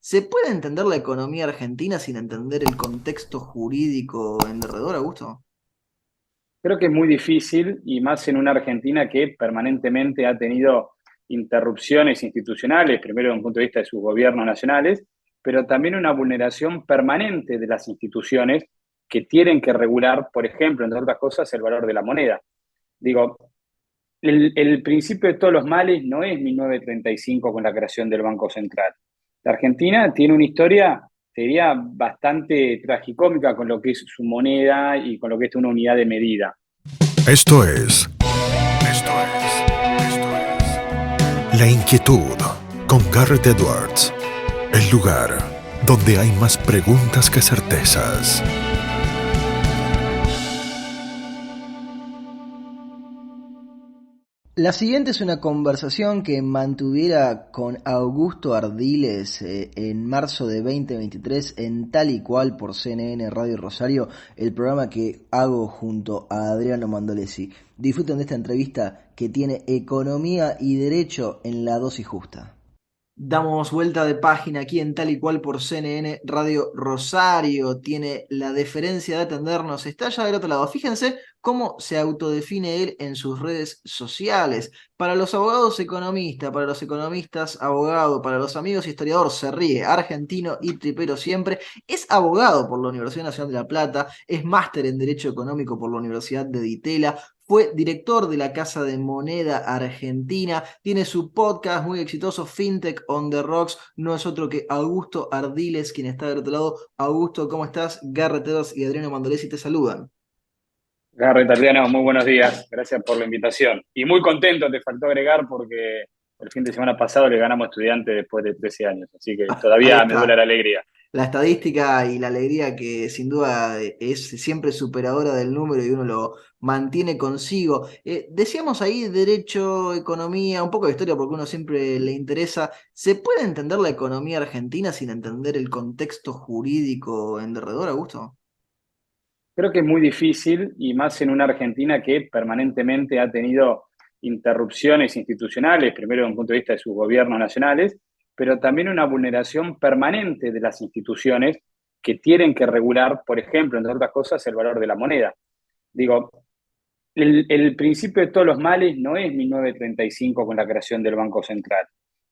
¿Se puede entender la economía argentina sin entender el contexto jurídico en derredor, Augusto? Creo que es muy difícil y más en una Argentina que permanentemente ha tenido interrupciones institucionales, primero desde un punto de vista de sus gobiernos nacionales, pero también una vulneración permanente de las instituciones que tienen que regular, por ejemplo, entre otras cosas, el valor de la moneda. Digo, el principio de todos los males no es 1935 con la creación del Banco Central. La Argentina tiene una historia, te diría, bastante tragicómica con lo que es su moneda y con lo que es una unidad de medida. Esto es, La Inquietud con Garrett Edwards. El lugar donde hay más preguntas que certezas. La siguiente es una conversación que mantuviera con Augusto Ardiles en marzo de 2023 en Tal y Cual por CNN Radio Rosario, el programa que hago junto a Adriano Mandolesi. Disfruten de esta entrevista que tiene economía y derecho en la dosis justa. Damos vuelta de página aquí en Tal y Cual por CNN Radio Rosario. Tiene la deferencia de atendernos. Está allá del otro lado. Fíjense cómo se autodefine él en sus redes sociales. Para los abogados economista, para los economistas abogado, para los amigos historiador se ríe, argentino y tripero siempre. Es abogado por la Universidad Nacional de La Plata, es máster en Derecho Económico por la Universidad de Ditela, fue director de la Casa de Moneda Argentina, tiene su podcast muy exitoso, FinTech on the Rocks, no es otro que Augusto Ardiles, quien está del otro lado. Augusto, ¿cómo estás? Garrett Edwards y Adriano Mandolesi te saludan. Garrett, Adriano, muy buenos días. Gracias por la invitación. Y muy contento, te faltó agregar porque el fin de semana pasado le ganamos a Estudiantes después de 13 años. Así que Ahí todavía me duele está. la alegría. La estadística y la alegría que sin duda es siempre superadora del número y uno lo mantiene consigo. Decíamos ahí derecho, economía, un poco de historia porque uno siempre le interesa. ¿Se puede entender la economía argentina sin entender el contexto jurídico en derredor, Augusto? Creo que es muy difícil y más en una Argentina que permanentemente ha tenido interrupciones institucionales, primero desde un punto de vista de sus gobiernos nacionales, pero también una vulneración permanente de las instituciones que tienen que regular, por ejemplo, entre otras cosas, el valor de la moneda. Digo, el principio de todos los males no es 1935 con la creación del Banco Central.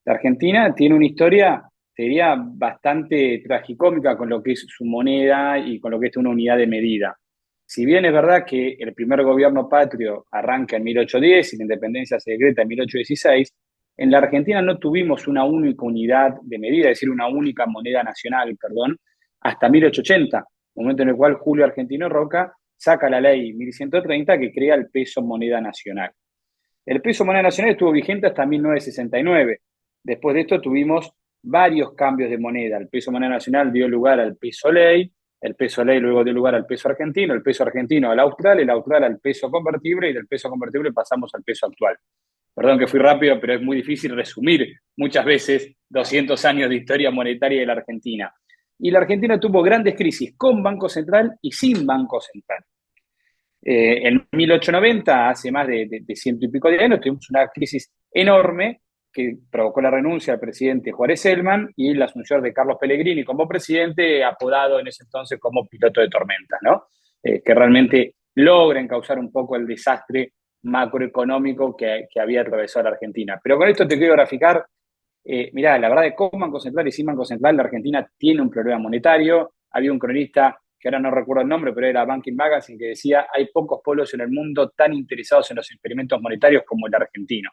La Argentina tiene una historia, te diría, bastante tragicómica con lo que es su moneda y con lo que es una unidad de medida. Si bien es verdad que el primer gobierno patrio arranca en 1810 y la independencia se decreta en 1816, en la Argentina no tuvimos una única unidad de medida, es decir, una única moneda nacional, perdón, hasta 1880, momento en el cual Julio Argentino Roca saca la ley 1130 que crea el peso moneda nacional. El peso moneda nacional estuvo vigente hasta 1969. Después de esto tuvimos varios cambios de moneda. El peso moneda nacional dio lugar al peso ley, el peso ley luego dio lugar al peso argentino, el peso argentino al austral, el austral al peso convertible y del peso convertible pasamos al peso actual. Perdón que fui rápido, pero es muy difícil resumir muchas veces 200 años de historia monetaria de la Argentina. Y la Argentina tuvo grandes crisis con Banco Central y sin Banco Central. En 1890, hace más de ciento y pico de años, tuvimos una crisis enorme que provocó la renuncia del presidente Juárez Selman y la asunción de Carlos Pellegrini como presidente, apodado en ese entonces como piloto de tormentas, ¿no? Que realmente logra encauzar un poco el desastre macroeconómico que había atravesado la Argentina. Pero con esto te quiero graficar, mirá, la verdad es que con Banco Central y sin Banco Central la Argentina tiene un problema monetario. Había un cronista que ahora no recuerdo el nombre, pero era Banking Magazine, que decía, hay pocos pueblos en el mundo tan interesados en los experimentos monetarios como el argentino.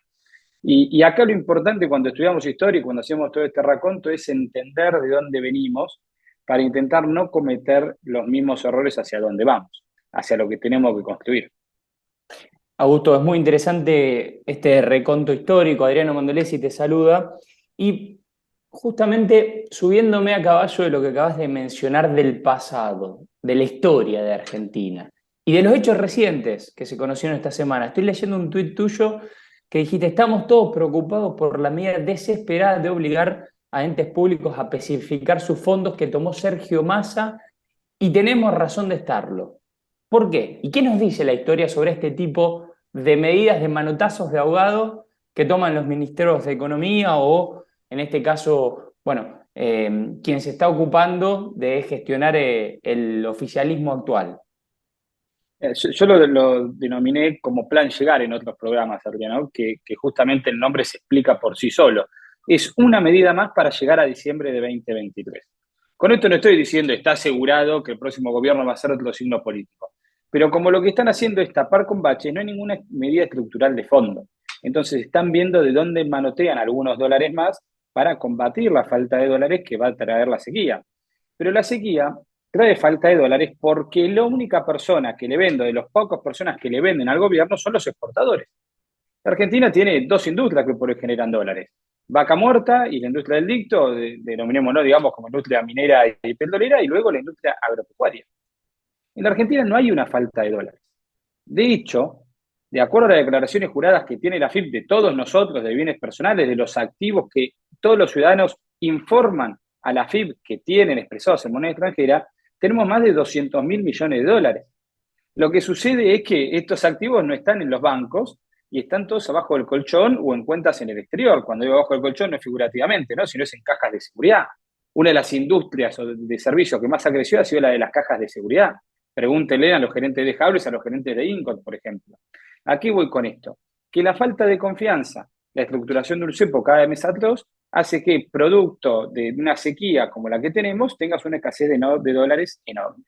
Y acá lo importante cuando estudiamos historia y cuando hacemos todo este raconto es entender de dónde venimos para intentar no cometer los mismos errores hacia dónde vamos, hacia lo que tenemos que construir. Augusto, es muy interesante este reconto histórico. Adriano Mandolesi te saluda. Y justamente subiéndome a caballo de lo que acabas de mencionar del pasado, de la historia de Argentina y de los hechos recientes que se conocieron esta semana. Estoy leyendo un tuit tuyo que dijiste, estamos todos preocupados por la medida desesperada de obligar a entes públicos a especificar sus fondos que tomó Sergio Massa y tenemos razón de estarlo. ¿Por qué? ¿Y qué nos dice la historia sobre este tipo de medidas de manotazos de ahogado que toman los ministerios de Economía o, en este caso, bueno, quien se está ocupando de gestionar el oficialismo actual. Yo lo denominé como plan llegar en otros programas, Adriano, que justamente el nombre se explica por sí solo. Es una medida más para llegar a diciembre de 2023. Con esto no estoy diciendo está asegurado que el próximo gobierno va a ser otro signo político, pero como lo que están haciendo es tapar con baches, no hay ninguna medida estructural de fondo. Entonces están viendo de dónde manotean algunos dólares más para combatir la falta de dólares que va a traer la sequía. Pero la sequía trae falta de dólares porque la única persona que le vende, de las pocas personas que le venden al gobierno, son los exportadores. La Argentina tiene dos industrias que por hoy generan dólares. Vaca Muerta y la industria del dicto, denominémoslo, digamos, como industria minera y petrolera, y luego la industria agropecuaria. En la Argentina no hay una falta de dólares. De hecho, de acuerdo a las declaraciones juradas que tiene la AFIP de todos nosotros, de bienes personales, de los activos que todos los ciudadanos informan a la AFIP que tienen expresados en moneda extranjera, tenemos más de 200.000 millones de dólares. Lo que sucede es que estos activos no están en los bancos y están todos abajo del colchón o en cuentas en el exterior. Cuando digo abajo del colchón no es figurativamente, ¿no? Sino es en cajas de seguridad. Una de las industrias o de servicios que más ha crecido ha sido la de las cajas de seguridad. Pregúntenle a los gerentes de Hables, a los gerentes de Incot, por ejemplo. ¿A qué voy con esto? Que la falta de confianza, la estructuración de un cepo cada mes atroz, hace que, producto de una sequía como la que tenemos, tengas una escasez de dólares enorme.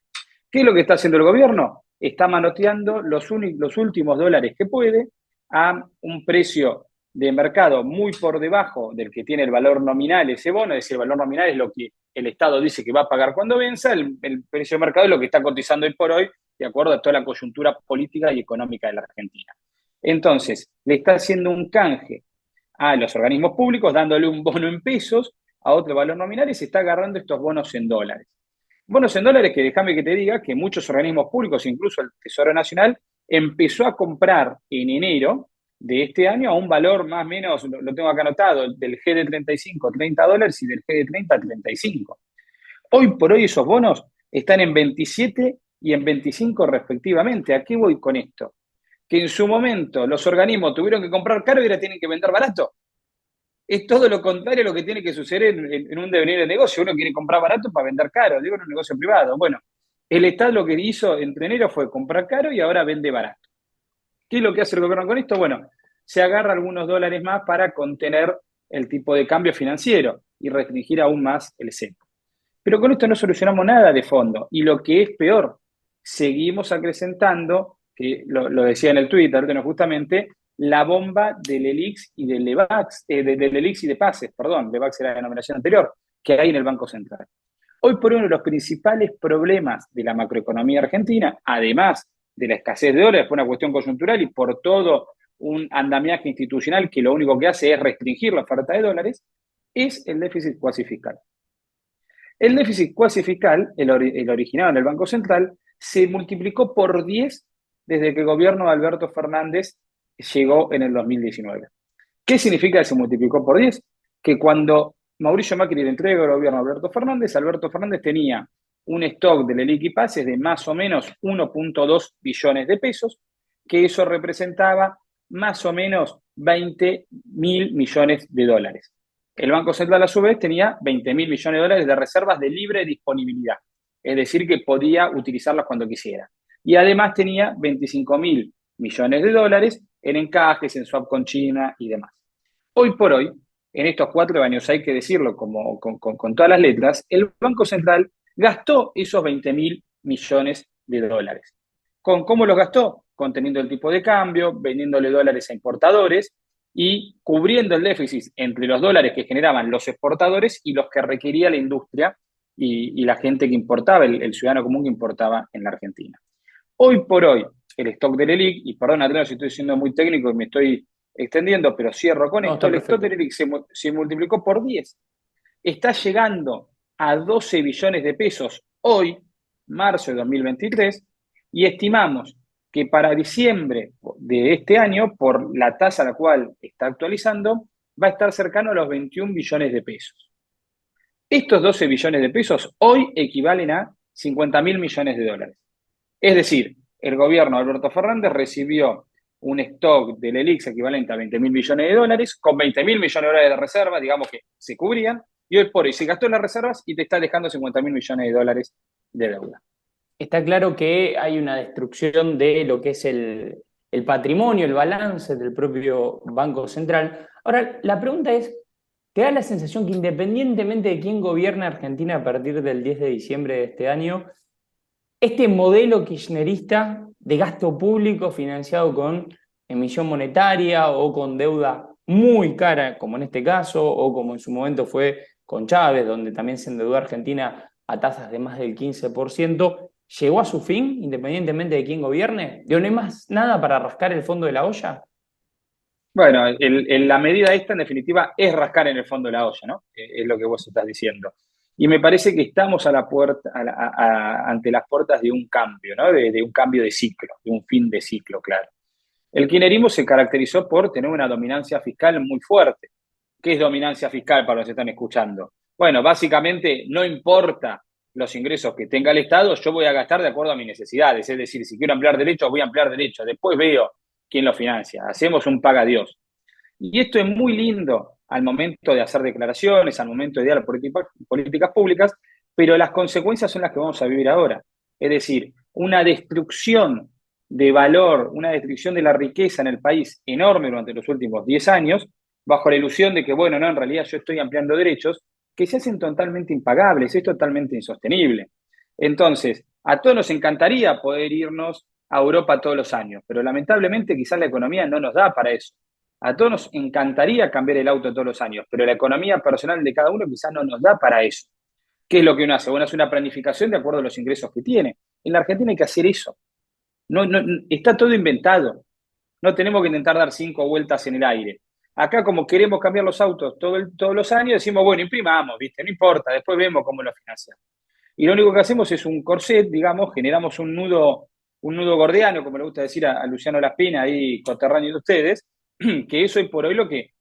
¿Qué es lo que está haciendo el gobierno? Está manoteando los últimos dólares que puede a un precio de mercado muy por debajo del que tiene el valor nominal ese bono, es decir, el valor nominal es lo que el Estado dice que va a pagar cuando venza, el precio de mercado es lo que está cotizando hoy por hoy, de acuerdo a toda la coyuntura política y económica de la Argentina. Entonces, le está haciendo un canje a los organismos públicos, dándole un bono en pesos a otro valor nominal y se está agarrando estos bonos en dólares. Bonos en dólares que déjame que te diga que muchos organismos públicos, incluso el Tesoro Nacional, empezó a comprar en enero de este año a un valor más o menos, lo tengo acá anotado, del GD35 $30 y del GD30 $35. Hoy por hoy esos bonos están en 27 y en 25 respectivamente. ¿A qué voy con esto? Que en su momento los organismos tuvieron que comprar caro y ahora tienen que vender barato. Es todo lo contrario a lo que tiene que suceder en un devenir de negocio. Uno quiere comprar barato para vender caro, digo en un negocio privado. Bueno, el Estado lo que hizo entre enero fue comprar caro y ahora vende barato. ¿Qué es lo que hace el gobierno con esto? Bueno, se agarra algunos dólares más para contener el tipo de cambio financiero y restringir aún más el cepo. Pero con esto no solucionamos nada de fondo. Y lo que es peor, seguimos acrecentando, que lo decía en el Twitter, justamente, la bomba del ELIX y del LEVAX, del ELIX y de Pases, perdón, LEVAX era la denominación anterior, que hay en el Banco Central. Hoy por hoy uno de los principales problemas de la macroeconomía argentina, además de la escasez de dólares, por una cuestión coyuntural y por todo un andamiaje institucional que lo único que hace es restringir la oferta de dólares, es el déficit cuasi fiscal. El déficit cuasi fiscal, el originado en el Banco Central, se multiplicó por 10 desde que el gobierno de Alberto Fernández llegó en el 2019. ¿Qué significa que se multiplicó por 10? Que cuando Mauricio Macri le entrega el gobierno a Alberto Fernández tenía un stock del ELIC y Pases de más o menos 1.2 billones de pesos, que eso representaba más o menos 20.000 millones de dólares. El Banco Central, a su vez, tenía 20.000 millones de dólares de reservas de libre disponibilidad, es decir, que podía utilizarlas cuando quisiera. Y además tenía 25.000 millones de dólares en encajes, en swap con China y demás. Hoy por hoy, en estos 4 años, hay que decirlo con todas las letras, el Banco Central gastó esos 20.000 millones de dólares. ¿Cómo los gastó? Conteniendo el tipo de cambio, vendiéndole dólares a importadores y cubriendo el déficit entre los dólares que generaban los exportadores y los que requería la industria y la gente que importaba, el ciudadano común que importaba en la Argentina. Hoy por hoy, el stock del ELIC, y perdón, Adriano, si estoy siendo muy técnico y me estoy extendiendo, pero cierro con esto, el stock del ELIC se multiplicó por 10. Está llegando a 12 billones de pesos hoy, marzo de 2023, y estimamos que para diciembre de este año, por la tasa a la cual está actualizando, va a estar cercano a los 21 billones de pesos. Estos 12 billones de pesos hoy equivalen a 50.000 millones de dólares. Es decir, el gobierno de Alberto Fernández recibió un stock del ELIX equivalente a 20.000 millones de dólares, con 20.000 millones de dólares de reserva, digamos que se cubrían, y hoy por hoy se gastó en las reservas y te está dejando 50.000 millones de dólares de deuda. Está claro que hay una destrucción de lo que es el patrimonio, el balance del propio Banco Central. Ahora, la pregunta es, ¿te da la sensación que independientemente de quién gobierna Argentina a partir del 10 de diciembre de este año, este modelo kirchnerista de gasto público financiado con emisión monetaria o con deuda muy cara, como en este caso, o como en su momento fue con Chávez, donde también se endeudó Argentina a tasas de más del 15%, llegó a su fin, independientemente de quién gobierne? ¿No hay más nada para rascar el fondo de la olla? Bueno, la medida esta, en definitiva, es rascar en el fondo de la olla, ¿no? Es lo que vos estás diciendo. Y me parece que estamos a la puerta, ante las puertas de un cambio, ¿no? De un cambio de ciclo, de un fin de ciclo, claro. El kirchnerismo se caracterizó por tener una dominancia fiscal muy fuerte. ¿Qué es dominancia fiscal para los que están escuchando? Bueno, básicamente no importa los ingresos que tenga el Estado, yo voy a gastar de acuerdo a mis necesidades. Es decir, si quiero ampliar derechos, voy a ampliar derechos. Después veo quién lo financia. Hacemos un paga Dios. Y esto es muy lindo al momento de hacer declaraciones, al momento de dar políticas públicas, pero las consecuencias son las que vamos a vivir ahora. Es decir, una destrucción de valor, una destrucción de la riqueza en el país enorme durante los últimos 10 años, bajo la ilusión de que, bueno, no, en realidad yo estoy ampliando derechos, que se hacen totalmente impagables, es totalmente insostenible. Entonces, a todos nos encantaría poder irnos a Europa todos los años, pero lamentablemente quizás la economía no nos da para eso. A todos nos encantaría cambiar el auto todos los años, pero la economía personal de cada uno quizás no nos da para eso. ¿Qué es lo que uno hace? Bueno, hace una planificación de acuerdo a los ingresos que tiene. En la Argentina hay que hacer eso. No, está todo inventado. No tenemos que intentar dar 5 vueltas en el aire. Acá, como queremos cambiar los autos todos los años, decimos, bueno, imprimamos, ¿viste? No importa, después vemos cómo lo financiamos. Y lo único que hacemos es un corset, digamos, generamos un nudo gordiano, como le gusta decir a Luciano Laspina, ahí coterráneo de ustedes, que eso es por hoy lo que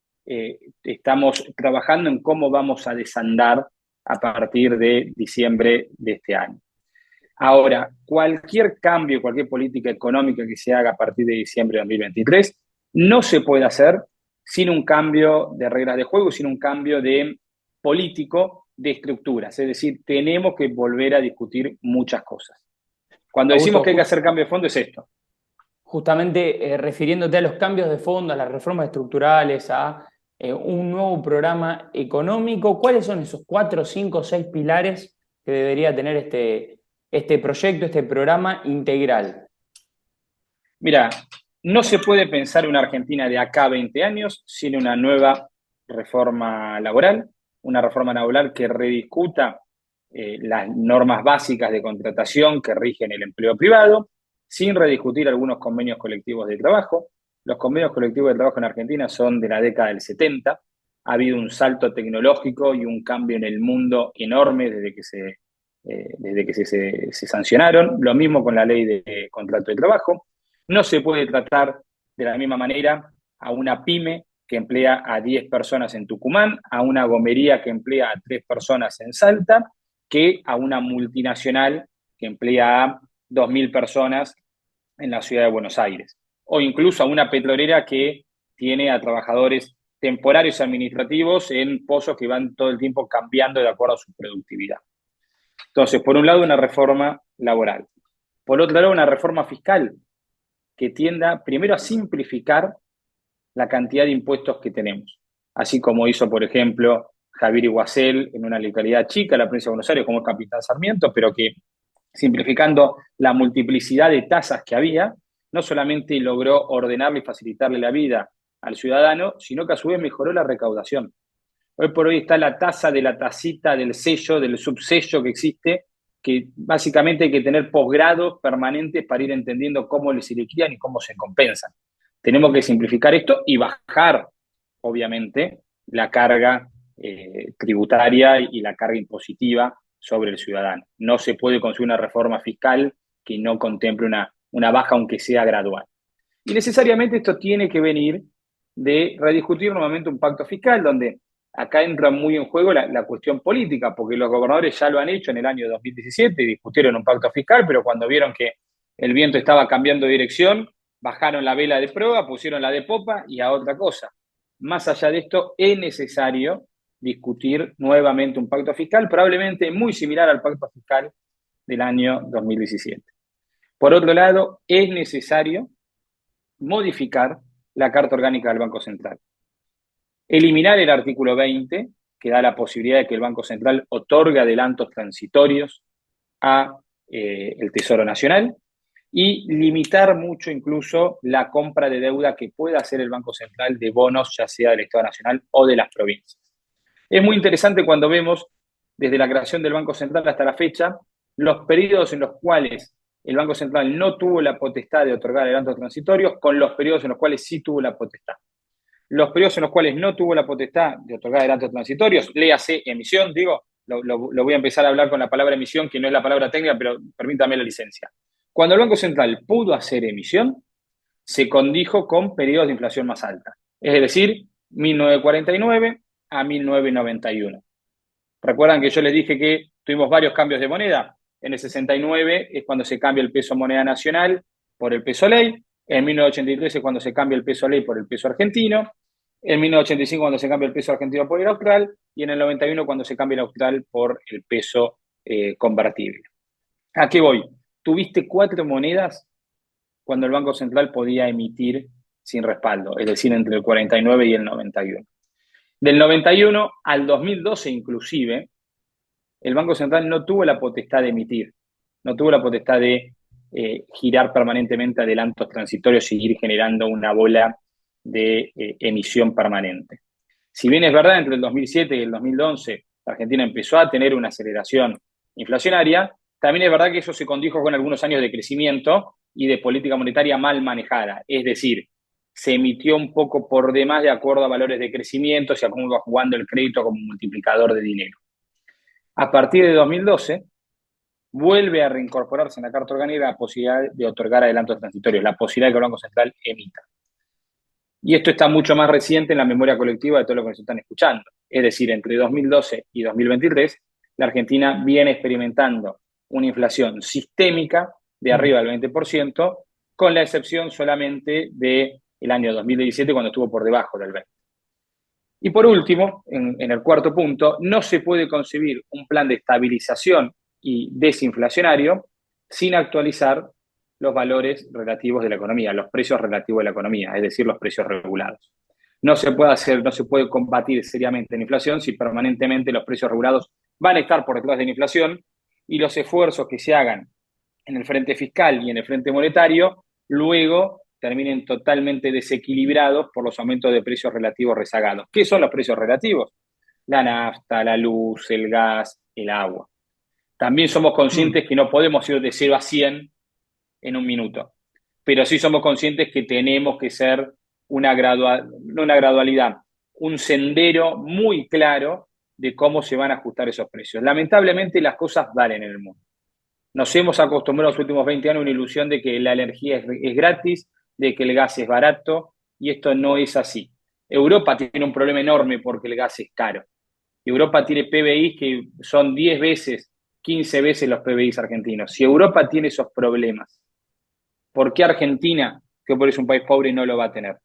estamos trabajando en cómo vamos a desandar a partir de diciembre de este año. Ahora, cualquier cambio, cualquier política económica que se haga a partir de diciembre de 2023 no se puede hacer sin un cambio de reglas de juego, sin un cambio de político de estructuras. Es decir, tenemos que volver a discutir muchas cosas. Cuando decimos que hay que hacer cambio de fondo es esto. Justamente refiriéndote a los cambios de fondo, a las reformas estructurales, a un nuevo programa económico, ¿cuáles son esos 4, 5, 6 pilares que debería tener este proyecto, este programa integral? Mira, no se puede pensar una Argentina de acá a 20 años sin una nueva reforma laboral que rediscuta las normas básicas de contratación que rigen el empleo privado, sin rediscutir algunos convenios colectivos de trabajo. Los convenios colectivos de trabajo en Argentina son de la década del 70. Ha habido un salto tecnológico y un cambio en el mundo enorme desde que se sancionaron. Lo mismo con la ley de contrato de trabajo. No se puede tratar de la misma manera a una pyme que emplea a 10 personas en Tucumán, a una gomería que emplea a 3 personas en Salta, que a una multinacional que emplea a 2.000 personas en la ciudad de Buenos Aires. O incluso a una petrolera que tiene a trabajadores temporarios administrativos en pozos que van todo el tiempo cambiando de acuerdo a su productividad. Entonces, por un lado, una reforma laboral. Por otro lado, una reforma fiscal que tienda primero a simplificar la cantidad de impuestos que tenemos. Así como hizo, por ejemplo, Javier Iguacel en una localidad chica, la provincia de Buenos Aires, como es Capitán Sarmiento, pero que simplificando la multiplicidad de tasas que había, no solamente logró ordenarle y facilitarle la vida al ciudadano, sino que a su vez mejoró la recaudación. Hoy por hoy está la tasa de la tacita, del sello, del subsello que existe, que básicamente hay que tener posgrados permanentes para ir entendiendo cómo se liquidan y cómo se compensan. Tenemos que simplificar esto y bajar, obviamente, la carga tributaria y la carga impositiva sobre el ciudadano. No se puede conseguir una reforma fiscal que no contemple una baja, aunque sea gradual. Y necesariamente esto tiene que venir de rediscutir nuevamente un pacto fiscal, donde acá entra muy en juego la cuestión política, porque los gobernadores ya lo han hecho en el año 2017, discutieron un pacto fiscal, pero cuando vieron que el viento estaba cambiando de dirección, bajaron la vela de proa, pusieron la de popa y a otra cosa. Más allá de esto, es necesario discutir nuevamente un pacto fiscal, probablemente muy similar al pacto fiscal del año 2017. Por otro lado, es necesario modificar la Carta Orgánica del Banco Central. Eliminar el artículo 20, que da la posibilidad de que el Banco Central otorgue adelantos transitorios a el Tesoro Nacional, y limitar mucho incluso la compra de deuda que pueda hacer el Banco Central de bonos, ya sea del Estado Nacional o de las provincias. Es muy interesante cuando vemos, desde la creación del Banco Central hasta la fecha, los periodos en los cuales el Banco Central no tuvo la potestad de otorgar adelantos transitorios con los periodos en los cuales sí tuvo la potestad. Los periodos en los cuales no tuvo la potestad de otorgar adelantos transitorios, léase emisión, lo voy a empezar a hablar con la palabra emisión, que no es la palabra técnica, pero permítame la licencia. Cuando el Banco Central pudo hacer emisión, se condijo con periodos de inflación más alta, es decir, 1949 a 1991. ¿Recuerdan que yo les dije que tuvimos varios cambios de moneda? En el 69 es cuando se cambia el peso moneda nacional por el peso ley, en 1983 es cuando se cambia el peso ley por el peso argentino, en 1985 cuando se cambia el peso argentino por el austral, y en el 91 cuando se cambia el austral por el peso convertible. ¿A qué voy? Tuviste 4 monedas cuando el Banco Central podía emitir sin respaldo, es decir, entre el 49 y el 91. Del 91 al 2012 inclusive, el Banco Central no tuvo la potestad de emitir, no tuvo la potestad de girar permanentemente adelantos transitorios y seguir generando una bola de emisión permanente. Si bien es verdad, entre el 2007 y el 2011, la Argentina empezó a tener una aceleración inflacionaria, también es verdad que eso se condijo con algunos años de crecimiento y de política monetaria mal manejada. Es decir, se emitió un poco por demás de acuerdo a valores de crecimiento, se acumuló jugando el crédito como multiplicador de dinero. A partir de 2012, vuelve a reincorporarse en la Carta Orgánica la posibilidad de otorgar adelantos transitorios, la posibilidad de que el Banco Central emita. Y esto está mucho más reciente en la memoria colectiva de todos los que nos están escuchando. Es decir, entre 2012 y 2023, la Argentina viene experimentando una inflación sistémica de arriba del 20%, con la excepción solamente del año 2017, cuando estuvo por debajo del 20%. Y por último, en el cuarto punto, no se puede concebir un plan de estabilización y desinflacionario sin actualizar los valores relativos de la economía, los precios relativos de la economía, es decir, los precios regulados. No se puede combatir seriamente la inflación si permanentemente los precios regulados van a estar por detrás de la inflación, y los esfuerzos que se hagan en el frente fiscal y en el frente monetario luego terminen totalmente desequilibrados por los aumentos de precios relativos rezagados. ¿Qué son los precios relativos? La nafta, la luz, el gas, el agua. También somos conscientes que no podemos ir de 0 a 100 en un minuto, pero sí somos conscientes que tenemos que ser una gradualidad, un sendero muy claro de cómo se van a ajustar esos precios. Lamentablemente las cosas valen en el mundo. Nos hemos acostumbrado los últimos 20 años a una ilusión de que la energía es gratis, de que el gas es barato, y esto no es así. Europa tiene un problema enorme porque el gas es caro. Europa tiene PBIs que son 10 veces, 15 veces los PBIs argentinos. Si Europa tiene esos problemas, ¿por qué Argentina, que por eso es un país pobre, no lo va a tener?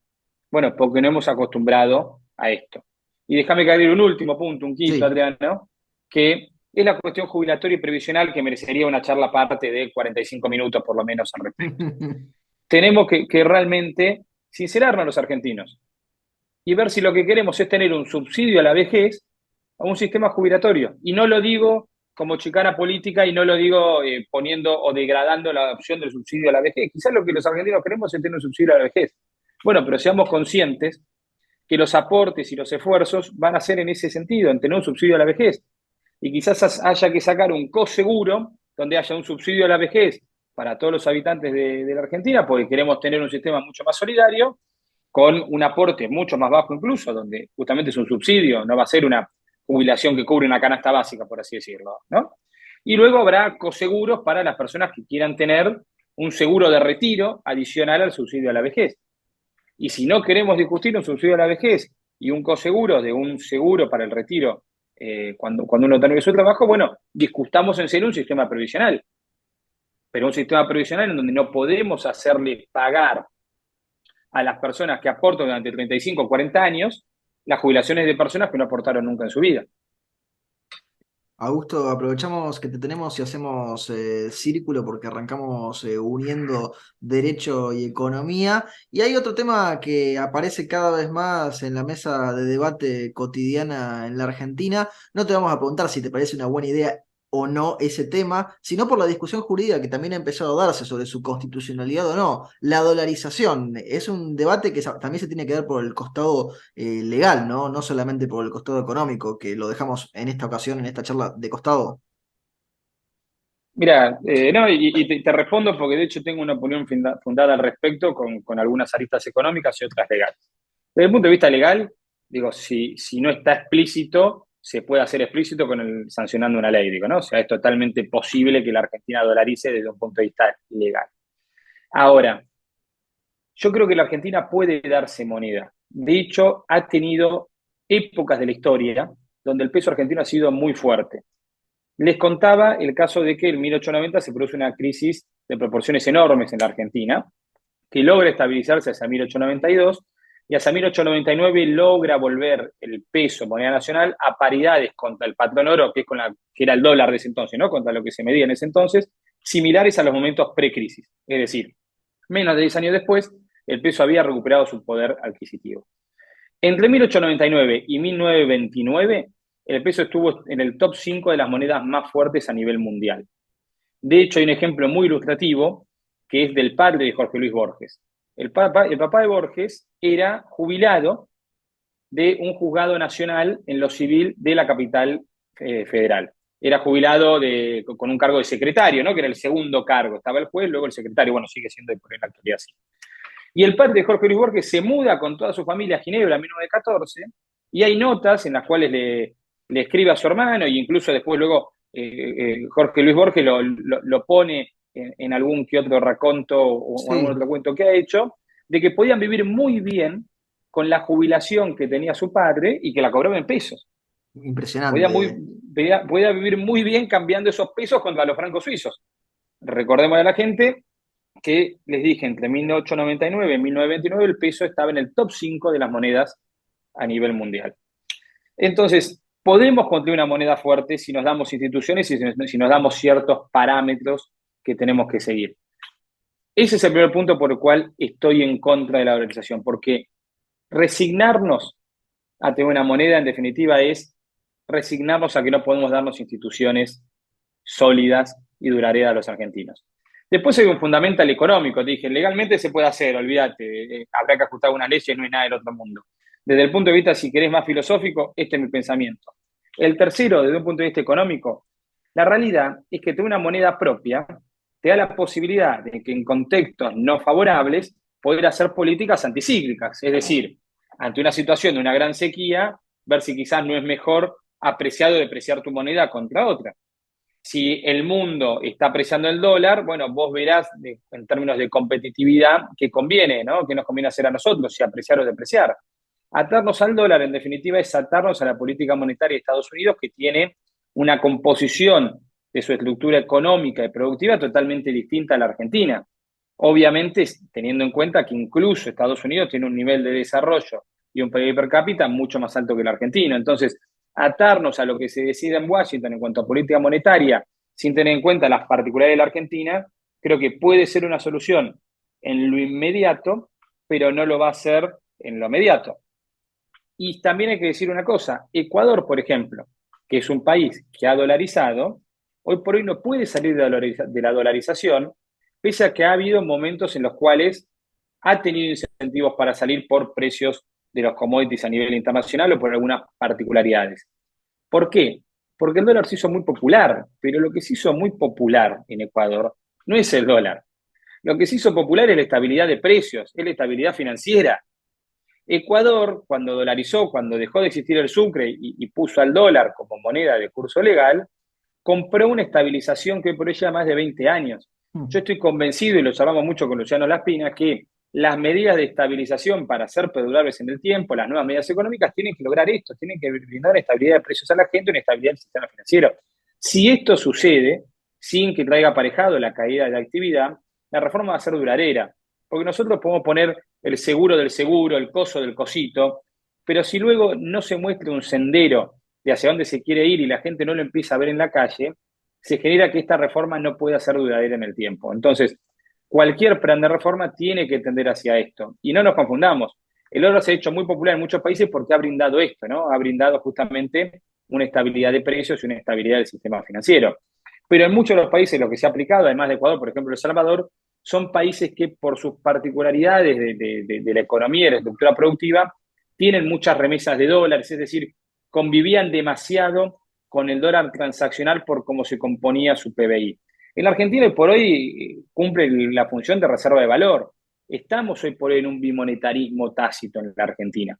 Bueno, porque no hemos acostumbrado a esto. Y déjame que agregue un último punto, un quinto, sí, Adriano, que es la cuestión jubilatoria y previsional, que merecería una charla aparte de 45 minutos por lo menos al respecto. Tenemos que realmente sincerarnos los argentinos y ver si lo que queremos es tener un subsidio a la vejez o un sistema jubilatorio. Y no lo digo como chicana política, y no lo digo poniendo o degradando la opción del subsidio a la vejez. Quizás lo que los argentinos queremos es tener un subsidio a la vejez. Bueno, pero seamos conscientes que los aportes y los esfuerzos van a ser en ese sentido, en tener un subsidio a la vejez. Y quizás haya que sacar un coseguro donde haya un subsidio a la vejez para todos los habitantes de la Argentina, porque queremos tener un sistema mucho más solidario, con un aporte mucho más bajo incluso, donde justamente es un subsidio, no va a ser una jubilación que cubre una canasta básica, por así decirlo, ¿no? Y luego habrá coseguros para las personas que quieran tener un seguro de retiro adicional al subsidio a la vejez. Y si no queremos discutir un subsidio a la vejez y un coseguro de un seguro para el retiro cuando uno termine su trabajo, bueno, discutamos en serio un sistema previsional. Pero un sistema previsional en donde no podemos hacerle pagar a las personas que aportan durante 35 o 40 años las jubilaciones de personas que no aportaron nunca en su vida. Augusto, aprovechamos que te tenemos y hacemos círculo porque arrancamos uniendo derecho y economía. Y hay otro tema que aparece cada vez más en la mesa de debate cotidiana en la Argentina. No te vamos a preguntar si te parece una buena idea o no ese tema, sino por la discusión jurídica que también ha empezado a darse sobre su constitucionalidad o no. La dolarización es un debate que también se tiene que dar por el costado legal, ¿no? No solamente por el costado económico, que lo dejamos en esta ocasión, en esta charla de costado. Mira, no, y te respondo porque de hecho tengo una opinión fundada al respecto con algunas aristas económicas y otras legales. Desde el punto de vista legal, digo, si no está explícito, se puede hacer explícito sancionando una ley, digo, ¿no? O sea, es totalmente posible que la Argentina dolarice desde un punto de vista legal. Ahora, yo creo que la Argentina puede darse moneda. De hecho, ha tenido épocas de la historia donde el peso argentino ha sido muy fuerte. Les contaba el caso de que en 1890 se produce una crisis de proporciones enormes en la Argentina, que logra estabilizarse hacia 1892 y hacia 1899 logra volver el peso, moneda nacional, a paridades contra el patrón oro, que era el dólar de ese entonces, ¿no? Contra lo que se medía en ese entonces, similares a los momentos precrisis. Es decir, menos de 10 años después, el peso había recuperado su poder adquisitivo. Entre 1899 y 1929, el peso estuvo en el top 5 de las monedas más fuertes a nivel mundial. De hecho, hay un ejemplo muy ilustrativo que es del padre de Jorge Luis Borges. El papá de Borges era jubilado de un juzgado nacional en lo civil de la capital federal. Era jubilado con un cargo de secretario, ¿no? Que era el segundo cargo. Estaba el juez, luego el secretario. Bueno, sigue siendo por en la actualidad así. Y el padre de Jorge Luis Borges se muda con toda su familia a Ginebra en 1914 y hay notas en las cuales le escribe a su hermano e incluso después luego Jorge Luis Borges lo pone en algún que otro raconto o algún Sí, otro cuento que ha hecho, de que podían vivir muy bien con la jubilación que tenía su padre y que la cobraba en pesos. impresionante. Podía vivir muy bien cambiando esos pesos contra los francos suizos. Recordemos a la gente que les dije, entre 1899 y 1929 el peso estaba en el top 5 de las monedas a nivel mundial. Entonces, podemos construir una moneda fuerte si nos damos instituciones y si nos damos ciertos parámetros que tenemos que seguir. Ese es el primer punto por el cual estoy en contra de la dolarización, porque resignarnos a tener una moneda, en definitiva, es resignarnos a que no podemos darnos instituciones sólidas y duraderas a los argentinos. Después hay un fundamental económico, te dije, legalmente se puede hacer, olvídate, habrá que ajustar unas leyes, no es nada del otro mundo. Desde el punto de vista, si querés, más filosófico, este es mi pensamiento. El tercero, desde un punto de vista económico, la realidad es que tener una moneda propia te da la posibilidad de que en contextos no favorables poder hacer políticas anticíclicas, es decir, ante una situación de una gran sequía, ver si quizás no es mejor apreciar o depreciar tu moneda contra otra. Si el mundo está apreciando el dólar, bueno, vos verás en términos de competitividad qué conviene, ¿no? ¿Qué nos conviene hacer a nosotros, si apreciar o depreciar? Atarnos al dólar, en definitiva, es atarnos a la política monetaria de Estados Unidos, que tiene una composición de su estructura económica y productiva totalmente distinta a la Argentina. Obviamente, teniendo en cuenta que incluso Estados Unidos tiene un nivel de desarrollo y un PIB per cápita mucho más alto que el argentino. Entonces, atarnos a lo que se decide en Washington en cuanto a política monetaria, sin tener en cuenta las particularidades de la Argentina, creo que puede ser una solución en lo inmediato, pero no lo va a ser en lo mediato. Y también hay que decir una cosa, Ecuador, por ejemplo, que es un país que ha dolarizado, hoy por hoy no puede salir de la dolarización, pese a que ha habido momentos en los cuales ha tenido incentivos para salir por precios de los commodities a nivel internacional o por algunas particularidades. ¿Por qué? Porque el dólar se hizo muy popular, pero lo que se hizo muy popular en Ecuador no es el dólar. Lo que se hizo popular es la estabilidad de precios, es la estabilidad financiera. Ecuador, cuando dolarizó, cuando dejó de existir el sucre y puso al dólar como moneda de curso legal, compró una estabilización que hoy por hoy lleva más de 20 años. Yo estoy convencido, y lo charlamos mucho con Luciano Laspina, que las medidas de estabilización para ser perdurables en el tiempo, las nuevas medidas económicas, tienen que lograr esto, tienen que brindar estabilidad de precios a la gente y una estabilidad del sistema financiero. Si esto sucede, sin que traiga aparejado la caída de la actividad, la reforma va a ser duradera, porque nosotros podemos poner el seguro del seguro, el coso del cosito, pero si luego no se muestra un sendero de hacia dónde se quiere ir y la gente no lo empieza a ver en la calle, se genera que esta reforma no pueda ser duradera en el tiempo. Entonces, cualquier plan de reforma tiene que tender hacia esto. Y no nos confundamos. El oro se ha hecho muy popular en muchos países porque ha brindado esto, ¿no? Ha brindado justamente una estabilidad de precios y una estabilidad del sistema financiero. Pero en muchos de los países lo que se ha aplicado, además de Ecuador, por ejemplo, El Salvador, son países que por sus particularidades de la economía y de la estructura productiva tienen muchas remesas de dólares, es decir, convivían demasiado con el dólar transaccional por cómo se componía su PBI. En la Argentina hoy por hoy cumple la función de reserva de valor. Estamos hoy por hoy en un bimonetarismo tácito en la Argentina,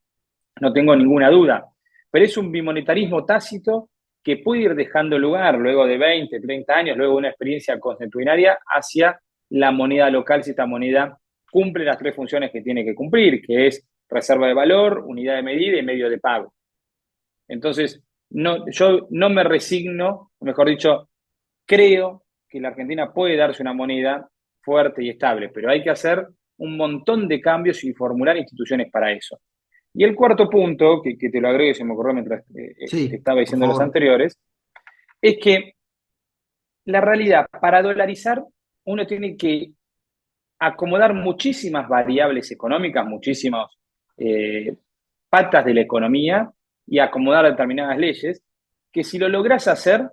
no tengo ninguna duda, pero es un bimonetarismo tácito que puede ir dejando lugar luego de 20, 30 años, luego de una experiencia constitucionaria hacia la moneda local, si esta moneda cumple las tres funciones que tiene que cumplir, que es reserva de valor, unidad de medida y medio de pago. Entonces, no, yo no me resigno, o mejor dicho, creo que la Argentina puede darse una moneda fuerte y estable, pero hay que hacer un montón de cambios y formular instituciones para eso. Y el cuarto punto, que te lo agrego y se me ocurrió mientras te Sí, estaba por diciendo los favor. anteriores, es que la realidad, para dolarizar, uno tiene que acomodar muchísimas variables económicas, muchísimas eh, patas de la economía y acomodar determinadas leyes, que si lo lográs hacer,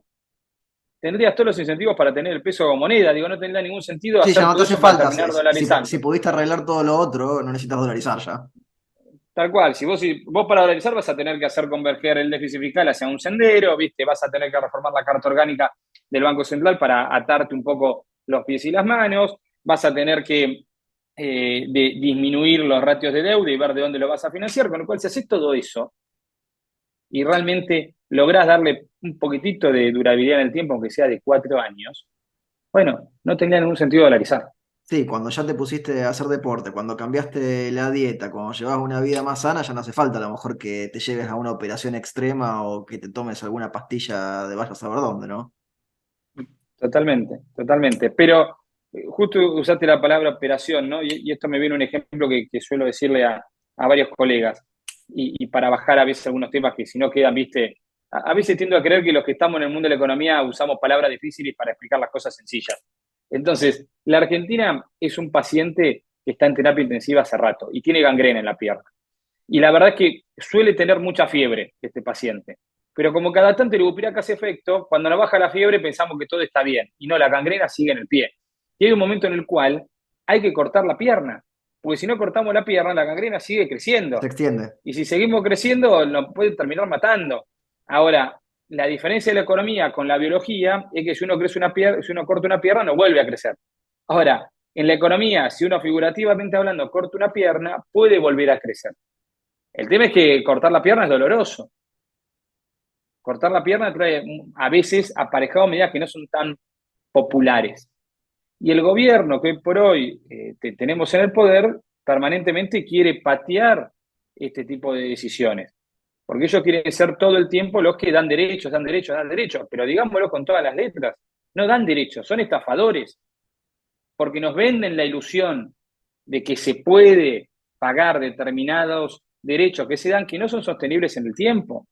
tendrías todos los incentivos para tener el peso como moneda. Digo, no tendría ningún sentido Sí, ya hacer no te todo hace eso para falta. terminar Si dolarizando. pudiste arreglar todo lo otro, no necesitas dolarizar ya. Tal cual, si vos para dolarizar vas a tener que hacer converger el déficit fiscal hacia un sendero, ¿viste? Vas a tener que reformar la carta orgánica del Banco Central para atarte un poco los pies y las manos, vas a tener que disminuir los ratios de deuda y ver de dónde lo vas a financiar, con lo cual si haces todo eso y realmente lográs darle un poquitito de durabilidad en el tiempo, aunque sea de 4 años, bueno, no tendría ningún sentido dolarizar. Sí, cuando ya te pusiste a hacer deporte, cuando cambiaste la dieta, cuando llevas una vida más sana, ya no hace falta a lo mejor que te lleves a una operación extrema o que te tomes alguna pastilla de vaya a saber dónde, ¿no? Totalmente, totalmente. Pero justo usaste la palabra operación, ¿no? Y esto me viene un ejemplo que suelo decirle a varios colegas. Y para bajar a veces algunos temas que si no quedan, viste, a veces tiendo a creer que los que estamos en el mundo de la economía usamos palabras difíciles para explicar las cosas sencillas. Entonces, la Argentina es un paciente que está en terapia intensiva hace rato y tiene gangrena en la pierna. Y la verdad es que suele tener mucha fiebre este paciente. Pero como cada tanto el ibupiraca hace efecto, cuando nos baja la fiebre pensamos que todo está bien. Y no, la gangrena sigue en el pie. Y hay un momento en el cual hay que cortar la pierna. Porque si no cortamos la pierna, la gangrena sigue Se creciendo. extiende. Y si seguimos creciendo, nos puede terminar matando. Ahora, la diferencia de la economía con la biología es que si uno, crece una pierna, si uno corta una pierna, no vuelve a crecer. Ahora, en la economía, si uno figurativamente hablando corta una pierna, puede volver a crecer. El tema es que cortar la pierna es doloroso. Cortar la pierna trae a veces aparejado medidas que no son tan populares. Y el gobierno que hoy por hoy tenemos en el poder permanentemente quiere patear este tipo de decisiones. Porque ellos quieren ser todo el tiempo los que dan derechos, dan derechos, dan derechos. Pero digámoslo con todas las letras, no dan derechos, son estafadores. Porque nos venden la ilusión de que se puede pagar determinados derechos que se dan que no son sostenibles en el tiempo.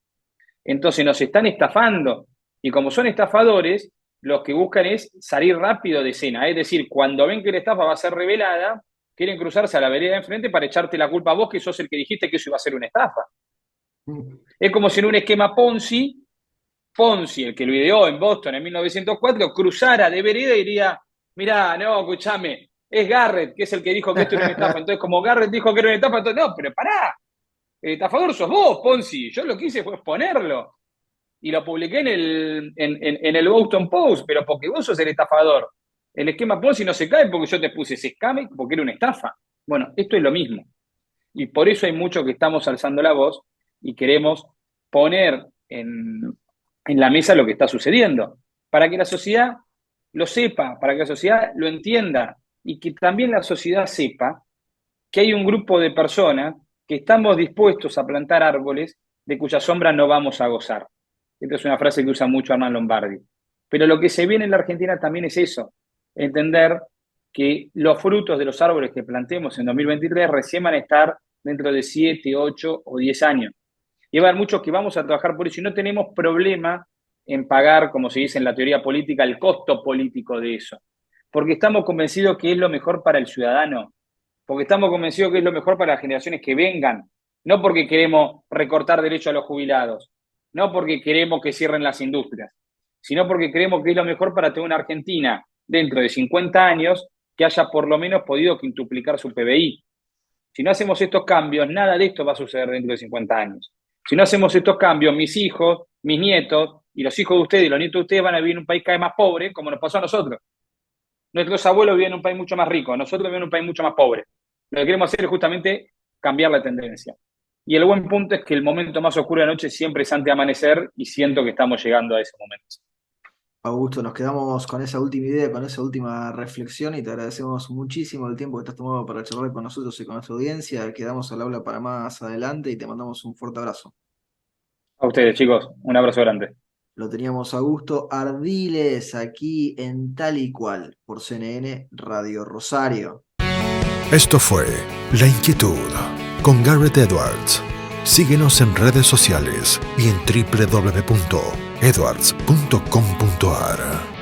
Entonces nos están estafando. Y como son estafadores, los que buscan es salir rápido de escena. Es decir, cuando ven que la estafa va a ser revelada, quieren cruzarse a la vereda de enfrente para echarte la culpa a vos, que sos el que dijiste que eso iba a ser una estafa. Es como si en un esquema Ponzi, el que lo ideó en Boston en 1904, cruzara de vereda y diría, mirá, no, escuchame, es Garrett, que es el que dijo que esto era una estafa. Entonces, como Garrett dijo que era una estafa, entonces, no, pero pará, el estafador sos vos, Ponzi. Yo lo que hice fue exponerlo. Y lo publiqué en el Boston Post, pero porque vos sos el estafador. El esquema Ponzi no se cae porque yo te puse ese escame, porque era una estafa. Bueno, esto es lo mismo. Y por eso hay muchos que estamos alzando la voz y queremos poner en la mesa lo que está sucediendo, para que la sociedad lo sepa, para que la sociedad lo entienda y que también la sociedad sepa que hay un grupo de personas que estamos dispuestos a plantar árboles de cuya sombra no vamos a gozar. Esta es una frase que usa mucho Hernán Lombardi. Pero lo que se viene en la Argentina también es eso, entender que los frutos de los árboles que plantemos en 2023 recién van a estar dentro de 7, 8 o 10 años. Y va a haber muchos que vamos a trabajar por eso y no tenemos problema en pagar, como se dice en la teoría política, el costo político de eso. Porque estamos convencidos que es lo mejor para el ciudadano, porque estamos convencidos que es lo mejor para las generaciones que vengan, no porque queremos recortar derechos a los jubilados, no porque queremos que cierren las industrias, sino porque creemos que es lo mejor para tener una Argentina dentro de 50 años que haya por lo menos podido quintuplicar su PBI. Si no hacemos estos cambios, nada de esto va a suceder dentro de 50 años. Si no hacemos estos cambios, mis hijos, mis nietos y los hijos de ustedes y los nietos de ustedes van a vivir en un país cada vez más pobre, como nos pasó a nosotros. Nuestros abuelos vivían en un país mucho más rico, nosotros vivimos en un país mucho más pobre. Lo que queremos hacer es justamente cambiar la tendencia. Y el buen punto es que el momento más oscuro de la noche siempre es antes de amanecer y siento que estamos llegando a ese momento. Augusto, nos quedamos con esa última idea, con esa última reflexión y te agradecemos muchísimo el tiempo que estás tomando para charlar con nosotros y con nuestra audiencia. Quedamos al habla para más adelante y te mandamos un fuerte abrazo. A ustedes, chicos, un abrazo grande. Lo teníamos a Augusto Ardiles aquí en Tal y Cual por CNN Radio Rosario. Esto fue La Inquietud con Garrett Edwards. Síguenos en redes sociales y en www.edwards.com.ar.